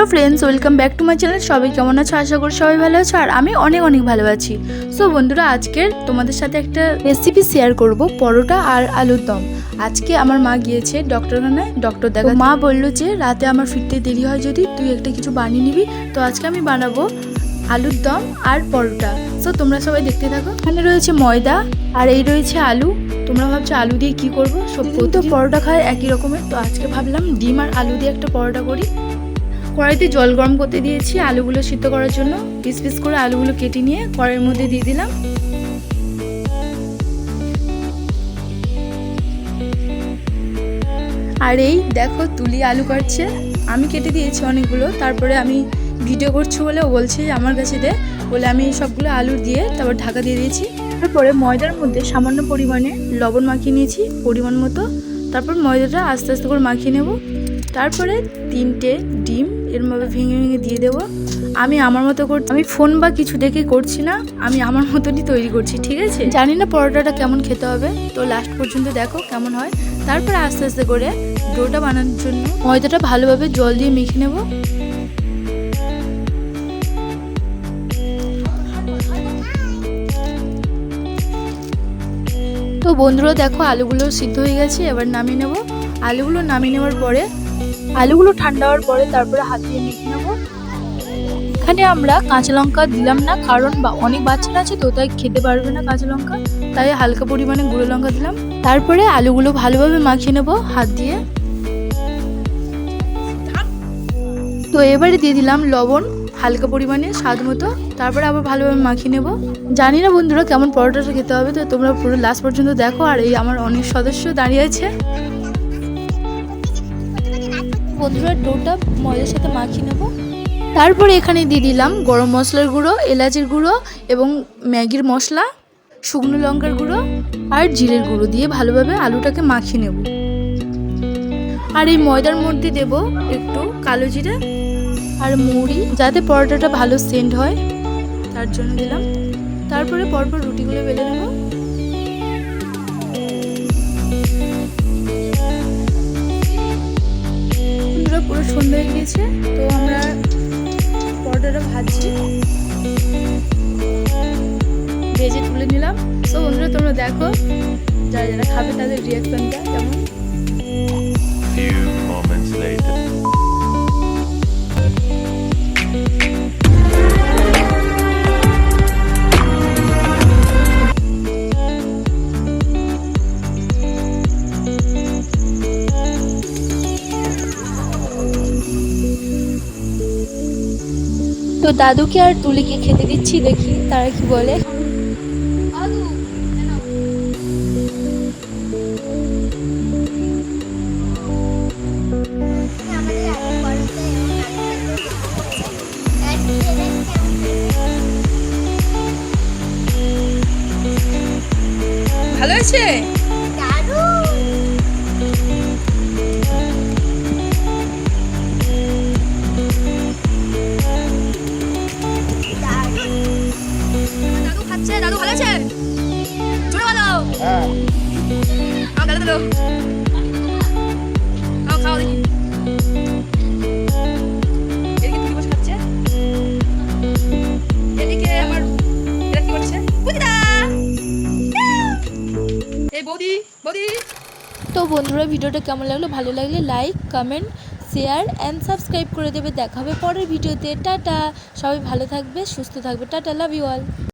Hello friends welcome back to my channel सबाई केमन आछो आशा करी सबाई भालो आछो और आमी अनेक अनेक भालो आछि। सो बंधुरा आजके तोमादेर साथे एकटा रेसिपि शेयर करब परोटा और आलुर दम। आजके आमार मा गिয়েছে डक्टरखानाয় डक्टर देखो मा बोललो जे राते आमार फिरते देरी हय जदि तुई एकटा किछु बानिये निबि। तो आजके आमी बानाबो आलुर दम और परोटा। सो तोमरा सबाई देखते थाको। एखाने रयेछे मयदा और এই রয়েছে आलू। তোমরা ভাবছো আলু দিয়ে কি করব? সত্যি তো পরোটা খায় একই রকমের। তো আজকে ভাবলাম ডিম আর আলু দিয়ে একটা পরোটা করি। কড়াইতে জল গরম করতে দিয়েছি আলুগুলো সিদ্ধ করার জন্য। পিস পিস করে আলুগুলো কেটে নিয়ে কড়াইয়ের মধ্যে দিয়ে দিলাম। আর এই দেখো তুলি আলু কাটছে। আমি কেটে দিয়েছি অনেকগুলো। তারপরে আমি ভিডিও করছি বলে ও বলছে আমার কাছে দে, বলে আমি সবগুলো আলু দিয়ে তারপর ঢাকা দিয়ে দিয়েছি। তারপরে ময়দার মধ্যে সামান্য পরিমাণে লবণ মাখিয়ে নিয়েছি পরিমাণ মতো। তারপর ময়দাটা আস্তে আস্তে করে মাখিয়ে নেব। তারপরে 3টে ডিম এরমভাবে ভেঙে ভেঙে দিয়ে দেবো। আমি আমার মতো করছি, আমি ফোন বা কিছু দেখে করছি না, আমি আমার মতনই তৈরি করছি, ঠিক আছে? জানি না পরোটাটা কেমন খেতে হবে, তো লাস্ট পর্যন্ত দেখো কেমন হয়। তারপরে আস্তে আস্তে করে ডোটা বানানোর জন্য ময়দাটা ভালোভাবে জল দিয়ে মেখে নেব। তো বন্ধুরা দেখো আলুগুলো সিদ্ধ হয়ে গেছে, এবার নামিয়ে নেব। আলুগুলো নামিয়ে নেওয়ার পরে আলুগুলো ঠান্ডা হওয়ার পরে তারপরে হাত দিয়ে মেখে নেব। এখানে আমরা কাঁচা লঙ্কা দিলাম না, কারণ অনেক বাচ্চারা আছে তো তাই খেতে পারবে না কাঁচা লঙ্কা, তাই হালকা পরিমাণে গুঁড়ো লঙ্কা দিলাম। তারপরে আলুগুলো ভালোভাবে মাখিয়ে নেব হাত দিয়ে। তো এবারে দিয়ে দিলাম লবণ হালকা পরিমাণে স্বাদ মতো। তারপরে আবার ভালোভাবে মাখিয়ে নেব। জানি না বন্ধুরা কেমন পরোটাটা খেতে হবে, তো তোমরা পুরো লাস্ট পর্যন্ত দেখো। আর এই আমার অনেক সদস্য দাঁড়িয়ে আছে। বন্ধুরা ডোটা ময়দার সাথে মাখিয়ে নেব। তারপরে এখানে দিয়ে দিলাম গরম মশলার গুঁড়ো, এলাচের গুঁড়ো এবং ম্যাগির মশলা, শুকনো লঙ্কার গুঁড়ো আর জিরের গুঁড়ো দিয়ে ভালোভাবে আলুটাকে মাখিয়ে নেব। আর এই ময়দার মধ্যে দেব একটু কালো জিরে আর মৌরি, যাতে পরোটাটা ভালো সেন্ট হয় তার জন্য দিলাম। তারপরে পরপর রুটিগুলো বেলে নেব। পুরো সন্ধ্যা হয়ে গিয়েছে, তো আমরা পরোটাটা ভাজছি, ভেজে তুলে নিলাম। তো বন্ধুরা তোমরা দেখো যারা যারা খাবে তাদের রিয়াকশনটা কেমন। তো দাদুকে আর তুলিকে খেতে দিচ্ছি, দেখি তারা কি বলে। ভালো আছে? দাদু ভালো আছে? জোরে বলো। হ্যাঁ দাদু দাদু খাও দেখি। এদিকে তুই বসে খাচ্ছে, এদিকে আমার এরা কি করছে? বুঝিদা এই বৌদি বৌদি। তো বন্ধুরা ভিডিওটা কেমন লাগলো, ভালো লাগলে like comment share and subscribe করে দেবে। দেখা হবে পরের ভিডিওতে। টাটা, সবাই ভালো থাকবে সুস্থ থাকবে। Tata, love you all.